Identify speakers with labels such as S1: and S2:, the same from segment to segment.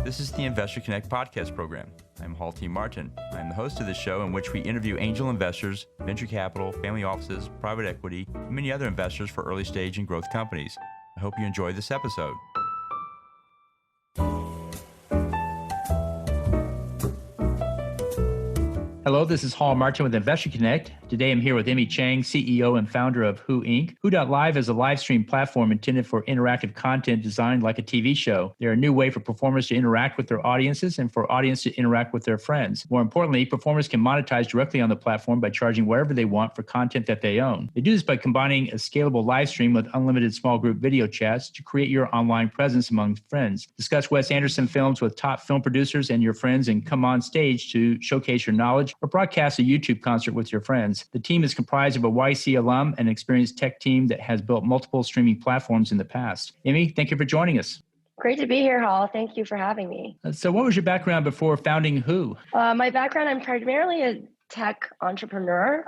S1: This is the Investor Connect podcast program. I'm Hall T. Martin. I'm the host of this show in which we interview angel investors, venture capital, family offices, private equity, and many other investors for early stage and growth companies. I hope you enjoy this episode. Hello, this is Hall Martin with Investor Connect. Today I'm here with Emmie Chang, CEO and founder of Who Inc. Who.live is a live stream platform intended for interactive content designed like a TV show. They're a new way for performers to interact with their audiences and for audience to interact with their friends. More importantly, performers can monetize directly on the platform by charging whatever they want for content that they own. They do this by combining a scalable live stream with unlimited small group video chats to create your online presence among friends. Discuss Wes Anderson films with top film producers and your friends and come on stage to showcase your knowledge or broadcast a YouTube concert with your friends. The team is comprised of a YC alum and an experienced tech team that has built multiple streaming platforms in the past. Emmie, thank you for joining us.
S2: Great to be here, Hall. Thank you for having me.
S1: So what was your background before founding Who?
S2: My background, I'm primarily a tech entrepreneur,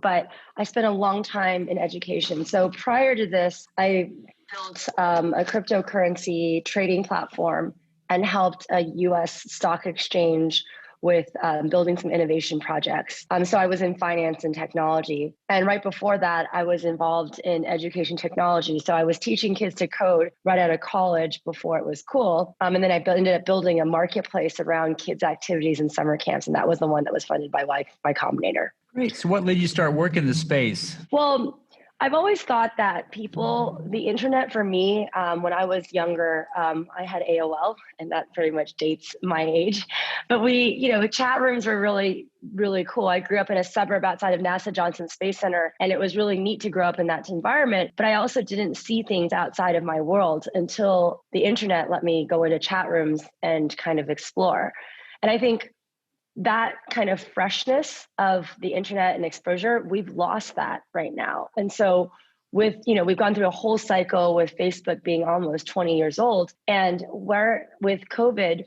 S2: but I spent a long time in education. So prior to this, I built a cryptocurrency trading platform and helped a US stock exchange with building some innovation projects. So I was in finance and technology. And right before that, I was involved in education technology. So I was teaching kids to code right out of college before it was cool. And then I ended up building a marketplace around kids' activities and summer camps. And that was the one that was funded by Y Combinator.
S1: Great. So what led you to start working in the space?
S2: Well, I've always thought that the internet for me, when I was younger, I had AOL, and that very much dates my age. But chat rooms were really, really cool. I grew up in a suburb outside of NASA Johnson Space Center, and it was really neat to grow up in that environment. But I also didn't see things outside of my world until the internet let me go into chat rooms and kind of explore. And I think that kind of freshness of the internet and exposure, we've lost that right now. And so we've gone through a whole cycle with Facebook being almost 20 years old. And with COVID,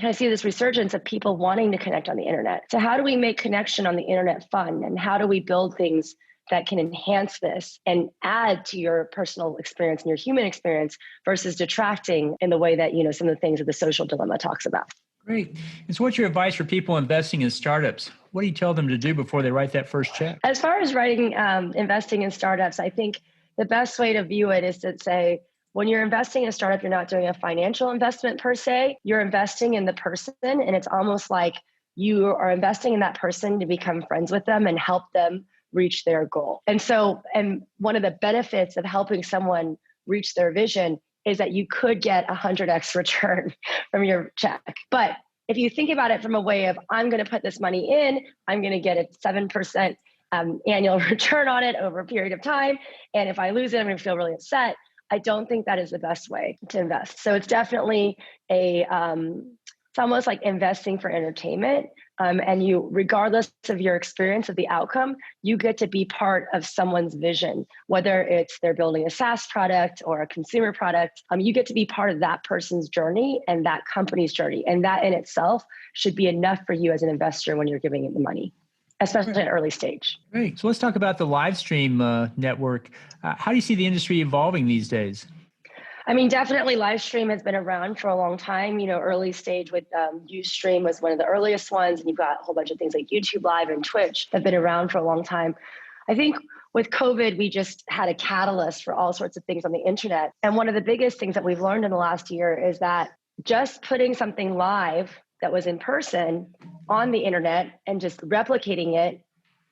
S2: I see this resurgence of people wanting to connect on the internet. So how do we make connection on the internet fun? And how do we build things that can enhance this and add to your personal experience and your human experience versus detracting in the way that, some of the things that the social dilemma talks about?
S1: Great. And so what's your advice for people investing in startups? What do you tell them to do before they write that first check?
S2: As far as investing in startups, I think the best way to view it is to say, when you're investing in a startup, you're not doing a financial investment per se. You're investing in the person, and it's almost like you are investing in that person to become friends with them and help them reach their goal. And one of the benefits of helping someone reach their vision is that you could get 100x return from your check. But if you think about it from a way of, I'm going to put this money in, I'm going to get a 7% annual return on it over a period of time. And if I lose it, I'm going to feel really upset. I don't think that is the best way to invest. So it's definitely it's almost like investing for entertainment. And you, regardless of your experience of the outcome, you get to be part of someone's vision, whether it's they're building a SaaS product or a consumer product. You get to be part of that person's journey and that company's journey. And that in itself should be enough for you as an investor when you're giving it the money, especially at early stage.
S1: Great. So let's talk about the live stream network. How do you see the industry evolving these days?
S2: I mean, definitely live stream has been around for a long time. Early stage with Ustream was one of the earliest ones. And you've got a whole bunch of things like Live and Twitch that have been around for a long time. I think with COVID, we just had a catalyst for all sorts of things on the internet. And one of the biggest things that we've learned in the last year is that just putting something live that was in person on the internet and just replicating it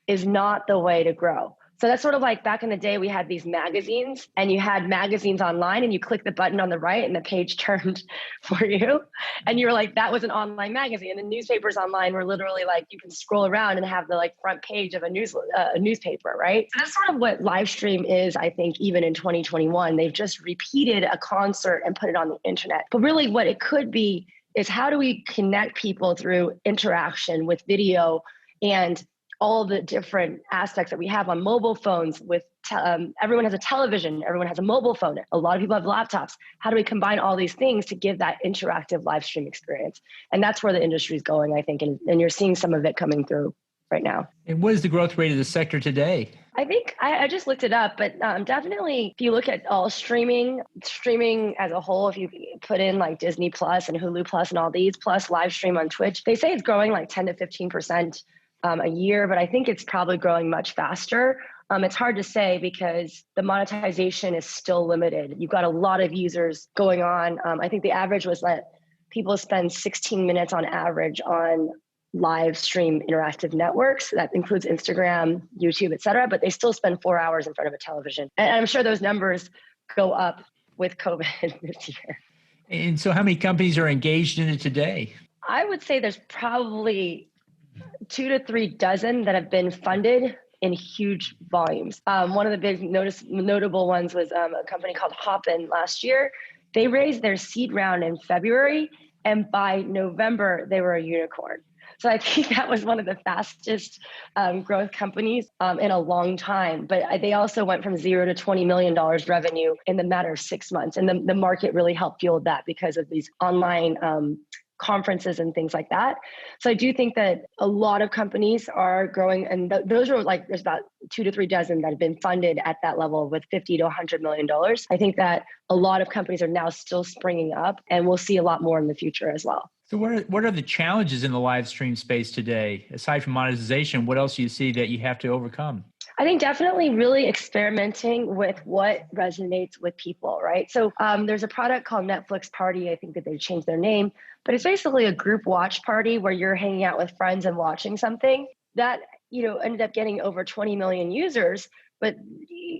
S2: is not the way to grow. So that's sort of like back in the day, we had these magazines and you had magazines online and you click the button on the right and the page turned for you. And you were like, that was an online magazine. And the newspapers online were literally like, you can scroll around and have the front page of a newspaper, right? So that's sort of what live stream is, I think, even in 2021. They've just repeated a concert and put it on the internet. But really what it could be is how do we connect people through interaction with video and all the different aspects that we have on mobile phones with everyone has a television, everyone has a mobile phone, a lot of people have laptops. How do we combine all these things to give that interactive live stream experience? And that's where the industry is going, I think, and you're seeing some of it coming through. right now.
S1: And what is the growth rate of the sector today?
S2: I think I just looked it up, but definitely if you look at all streaming as a whole, if you put in like Disney Plus and Hulu Plus and all these, plus live stream on Twitch, they say it's growing like 10 to 15% a year, but I think it's probably growing much faster. It's hard to say because the monetization is still limited. You've got a lot of users going on. I think the average was that people spend 16 minutes on average on live stream interactive networks. That includes Instagram, YouTube, et cetera, but they still spend 4 hours in front of a television. And I'm sure those numbers go up with COVID this year.
S1: And so how many companies are engaged in it today?
S2: I would say there's probably 2 to 3 dozen that have been funded in huge volumes. One of the big notable ones was a company called Hopin last year. They raised their seed round in February, and by November, they were a unicorn. So I think that was one of the fastest growth companies in a long time. But they also went from $0 to $20 million revenue in the matter of 6 months. And the market really helped fuel that because of these online conferences and things like that. So I do think that a lot of companies are growing, and those are like, there's about 2 to 3 dozen that have been funded at that level with $50 to $100 million. I think that a lot of companies are now still springing up, and we'll see a lot more in the future as well.
S1: So what are the challenges in the live stream space today? Aside from monetization, what else do you see that you have to overcome?
S2: I think definitely really experimenting with what resonates with people, right? So there's a product called Netflix Party. I think that they changed their name, but it's basically a group watch party where you're hanging out with friends and watching something that, ended up getting over 20 million users, but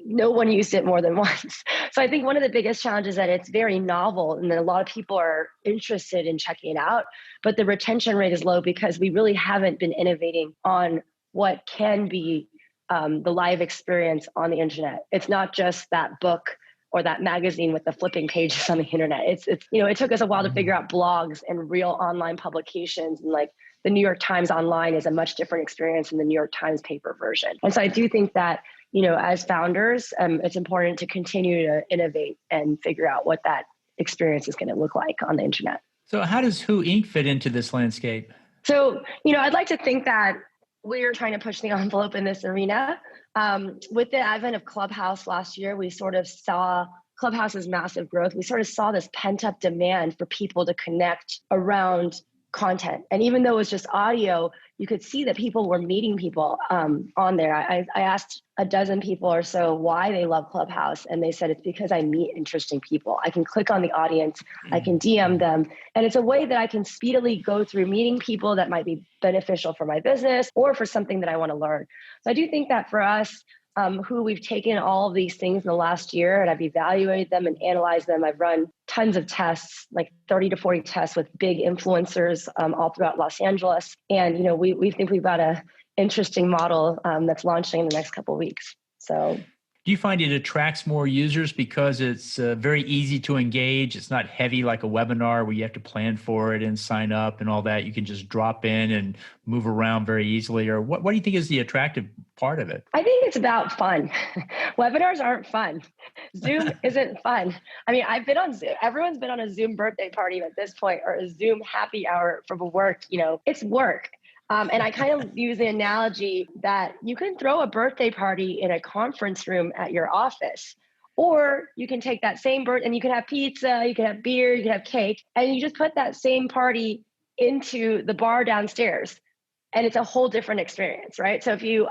S2: no one used it more than once. So I think one of the biggest challenges is that it's very novel and that a lot of people are interested in checking it out, but the retention rate is low because we really haven't been innovating on what can be the live experience on the internet. It's not just that book or that magazine with the flipping pages on the internet. It's it took us a while to figure out blogs and real online publications, and like the New York Times online is a much different experience than the New York Times paper version. And so I do think that, as founders, it's important to continue to innovate and figure out what that experience is going to look like on the internet.
S1: So how does Who Inc. fit into this landscape?
S2: So, I'd like to think that we're trying to push the envelope in this arena. With the advent of Clubhouse last year, we sort of saw Clubhouse's massive growth. We sort of saw this pent-up demand for people to connect around content. And even though it was just audio, you could see that people were meeting people on there. I asked a dozen people or so why they love Clubhouse, and they said it's because I meet interesting people. I can click on the audience, I can DM them, and it's a way that I can speedily go through meeting people that might be beneficial for my business or for something that I want to learn. So I do think that for us, we've taken all of these things in the last year, and I've evaluated them and analyzed them. I've run tons of tests, like 30 to 40 tests with big influencers all throughout Los Angeles. And, we think we've got a interesting model that's launching in the next couple of weeks. So
S1: Do you find it attracts more users because it's very easy to engage? It's not heavy like a webinar where you have to plan for it and sign up and all that. You can just drop in and move around very easily. Or what do you think is the attractive part of it?
S2: I think it's about fun. Webinars aren't fun. Zoom isn't fun. I mean, I've been on Zoom. Everyone's been on a Zoom birthday party at this point, or a Zoom happy hour from work. It's work. And I kind of use the analogy that you can throw a birthday party in a conference room at your office, or you can take that same and you can have pizza, you can have beer, you can have cake, and you just put that same party into the bar downstairs. And it's a whole different experience, right? So if you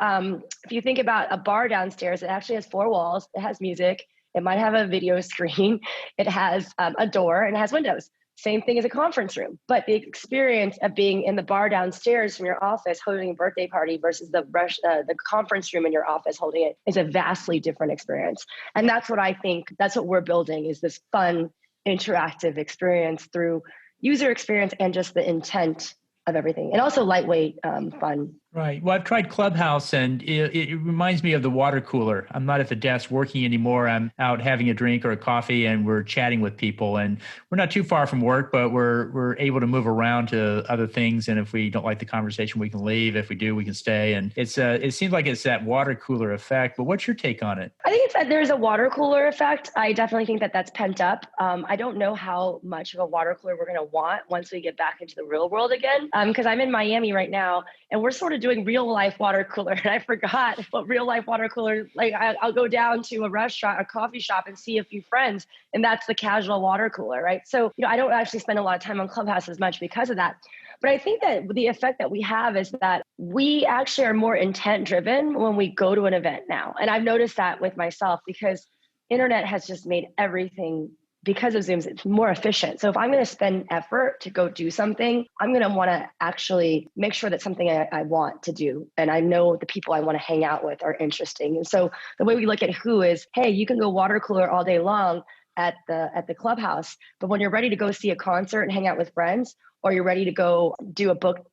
S2: think about a bar downstairs, it actually has 4 walls, it has music, it might have a video screen, it has a door, and it has windows. Same thing as a conference room, but the experience of being in the bar downstairs from your office holding a birthday party versus the conference room in your office holding it is a vastly different experience. And that's what we're building, is this fun, interactive experience through user experience and just the intent of everything, and also lightweight, fun.
S1: Right. Well, I've tried Clubhouse, and it reminds me of the water cooler. I'm not at the desk working anymore. I'm out having a drink or a coffee, and we're chatting with people. And we're not too far from work, but we're able to move around to other things. And if we don't like the conversation, we can leave. If we do, we can stay. And it seems like it's that water cooler effect. But what's your take on it?
S2: I think it's that there's a water cooler effect. I definitely think that that's pent up. I don't know how much of a water cooler we're going to want once we get back into the real world again. Because I'm in Miami right now, and we're sort of started doing real life water cooler, and I forgot what real life water cooler, like I'll go down to a restaurant, a coffee shop, and see a few friends, and that's the casual water cooler, right? So, I don't actually spend a lot of time on Clubhouse as much because of that. But I think that the effect that we have is that we actually are more intent driven when we go to an event now. And I've noticed that with myself because internet has just made everything, because of Zooms, it's more efficient. So if I'm going to spend effort to go do something, I'm going to want to actually make sure that something I want to do, and I know the people I want to hang out with are interesting. And so the way we look at Who is, hey, you can go water cooler all day long at the clubhouse, but when you're ready to go see a concert and hang out with friends, or you're ready to go do a book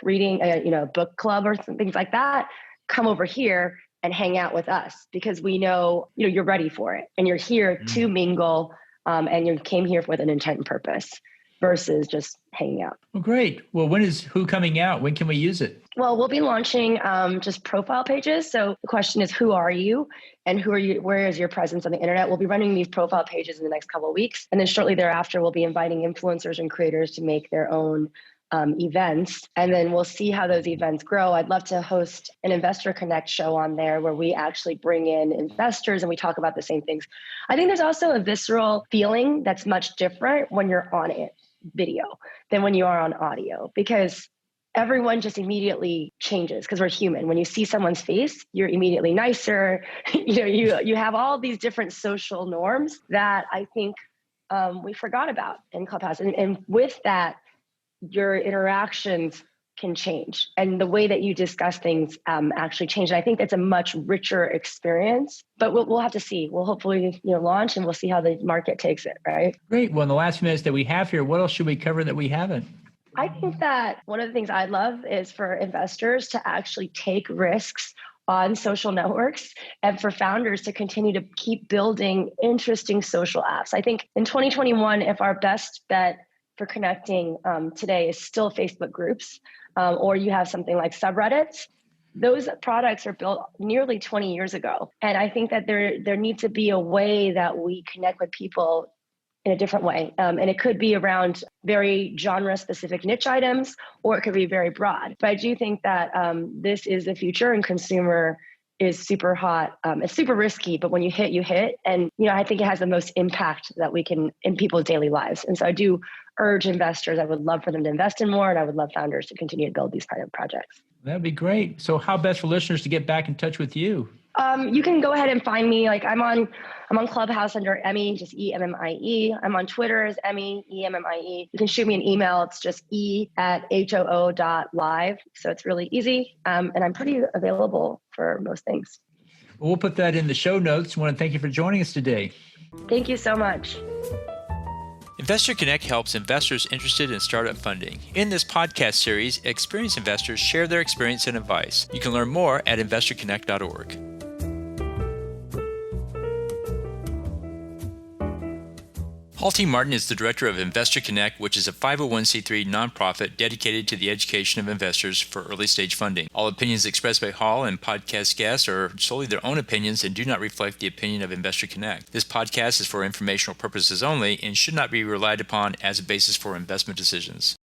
S2: reading, book club or things like that, come over here and hang out with us, because we know, you're ready for it and you're here to mingle, and you came here with an intent and purpose versus just hanging out.
S1: Well, great. Well, when is Who coming out? When can we use it?
S2: Well, we'll be launching just profile pages. So the question is, who are you and who are you? Where is your presence on the internet? We'll be running these profile pages in the next couple of weeks. And then shortly thereafter, we'll be inviting influencers and creators to make their own events. And then we'll see how those events grow. I'd love to host an Investor Connect show on there where we actually bring in investors and we talk about the same things. I think there's also a visceral feeling that's much different when you're on it video than when you are on audio, because everyone just immediately changes because we're human. When you see someone's face, you're immediately nicer. You have all these different social norms that I think we forgot about in Clubhouse. And with that, your interactions can change, and the way that you discuss things actually change. And I think that's a much richer experience, but we'll have to see. We'll hopefully launch, and we'll see how the market takes it, right?
S1: Great. Well, in the last few minutes that we have here, what else should we cover that we haven't?
S2: I think that one of the things I'd love is for investors to actually take risks on social networks, and for founders to continue to keep building interesting social apps. I think in 2021, if our best bet for connecting today is still Facebook groups, or you have something like subreddits, those products are built nearly 20 years ago. And I think that there needs to be a way that we connect with people in a different way. And it could be around very genre-specific niche items, or it could be very broad. But I do think that this is the future, and consumer is super hot. It's super risky, but when you hit, you hit. And I think it has the most impact that we can in people's daily lives. And so I do urge investors, I would love for them to invest in more, and I would love founders to continue to build these kind of projects.
S1: That'd be great. So how best for listeners to get back in touch with you?
S2: You can go ahead and find me. Like I'm on Clubhouse under Emmie, just Emmie. I'm on Twitter as Emmie, Emmie. You can shoot me an email. It's just e@hoo.live. So it's really easy. And I'm pretty available for most things.
S1: Well, we'll put that in the show notes. I want to thank you for joining us today.
S2: Thank you so much.
S3: Investor Connect helps investors interested in startup funding. In this podcast series, experienced investors share their experience and advice. You can learn more at investorconnect.org. Paul T. Martin is the director of Investor Connect, which is a 501c3 nonprofit dedicated to the education of investors for early-stage funding. All opinions expressed by Hall and podcast guests are solely their own opinions and do not reflect the opinion of Investor Connect. This podcast is for informational purposes only and should not be relied upon as a basis for investment decisions.